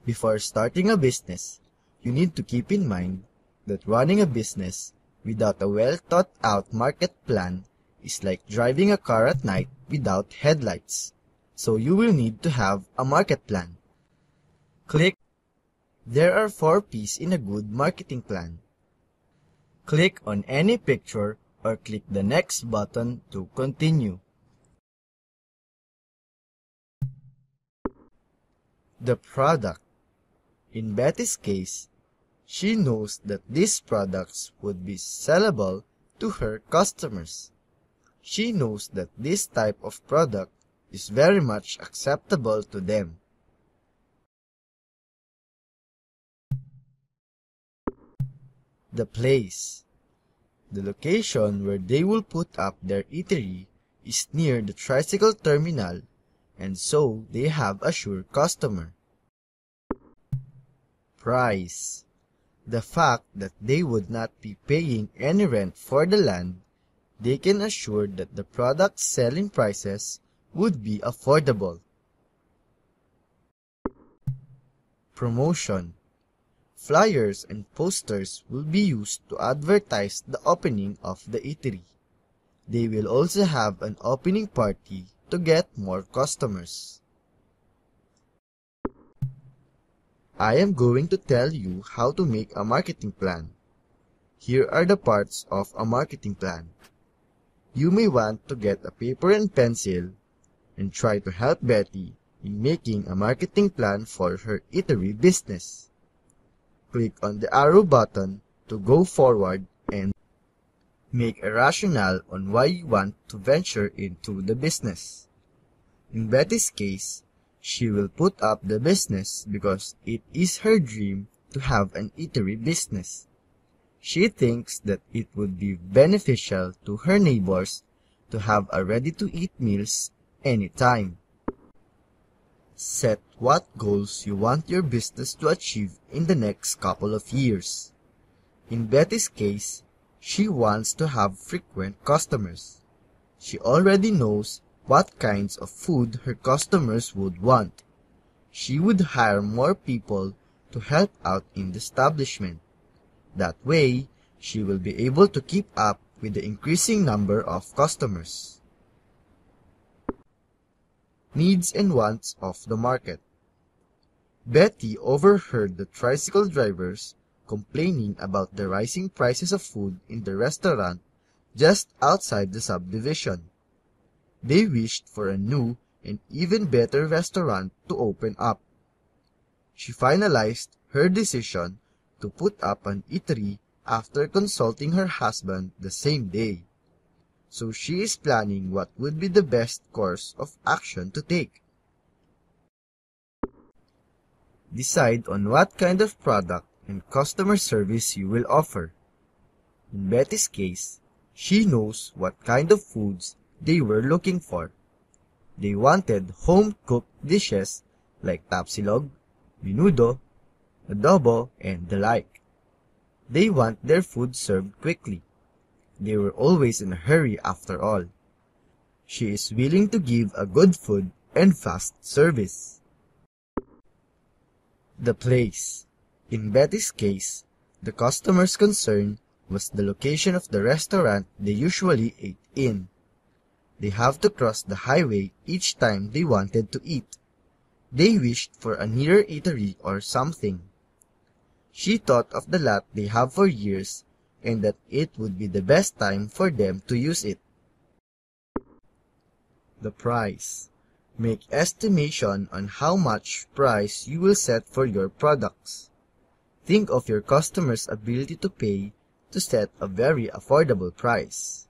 Before starting a business, you need to keep in mind that running a business without a well-thought-out market plan is like driving a car at night without headlights. So you will need to have a market plan. Click. There are 4 P's in a good marketing plan. Click on any picture or click the next button to continue. The product. In Betty's case, she knows that these products would be sellable to her customers. She knows that this type of product is very much acceptable to them. The place. The location where they will put up their eatery is near the tricycle terminal, and so they have a sure customer. Price. The fact that they would not be paying any rent for the land, they can assure that the product's selling prices would be affordable. Promotion. Flyers and posters will be used to advertise the opening of the eatery. They will also have an opening party to get more customers. I am going to tell you how to make a marketing plan. Here are the parts of a marketing plan. You may want to get a paper and pencil and try to help Betty in making a marketing plan for her eatery business. Click on the arrow button to go forward and make a rationale on why you want to venture into the business. In Betty's case, she will put up the business because it is her dream to have an eatery business. She thinks that it would be beneficial to her neighbors to have a ready-to-eat meals anytime. Set what goals you want your business to achieve in the next couple of years. In Betty's case, she wants to have frequent customers. She already knows what kinds of food her customers would want. She would hire more people to help out in the establishment. That way, she will be able to keep up with the increasing number of customers. Needs and wants of the market. Betty overheard the tricycle drivers complaining about the rising prices of food in the restaurant just outside the subdivision. They wished for a new and even better restaurant to open up. She finalized her decision to put up an eatery after consulting her husband the same day. So she is planning what would be the best course of action to take. Decide on what kind of product and customer service you will offer. In Betty's case, she knows what kind of foods they were looking for. They wanted home-cooked dishes like tapsilog, menudo, adobo, and the like. They want their food served quickly. They were always in a hurry after all. She is willing to give a good food and fast service. The place. In Betty's case, the customer's concern was the location of the restaurant they usually ate in. They have to cross the highway each time they wanted to eat. They wished for a nearer eatery or something. She thought of the lot they have for years and that it would be the best time for them to use it. The price. Make estimation on how much price you will set for your products. Think of your customer's ability to pay to set a very affordable price.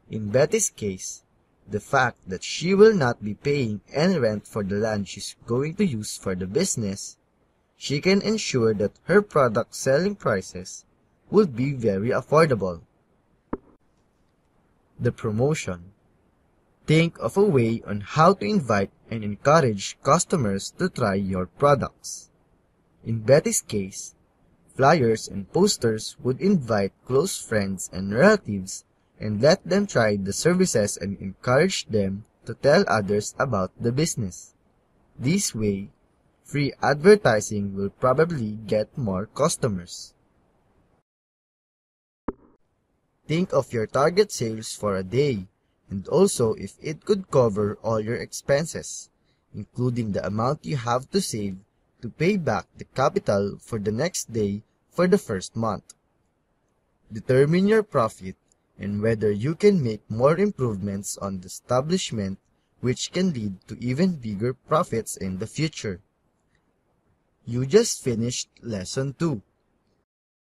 In Betty's case, the fact that she will not be paying any rent for the land she's going to use for the business, she can ensure that her product selling prices will be very affordable. The promotion. Think of a way on how to invite and encourage customers to try your products. In Betty's case, flyers and posters would invite close friends and relatives and let them try the services and encourage them to tell others about the business. This way, Free advertising will probably get more customers. Think of your target sales for a day and also if it could cover all your expenses, including the amount you have to save to pay back the capital for the next day for the first month. Determine your profit and whether you can make more improvements on the establishment which can lead to even bigger profits in the future. You just finished Lesson 2.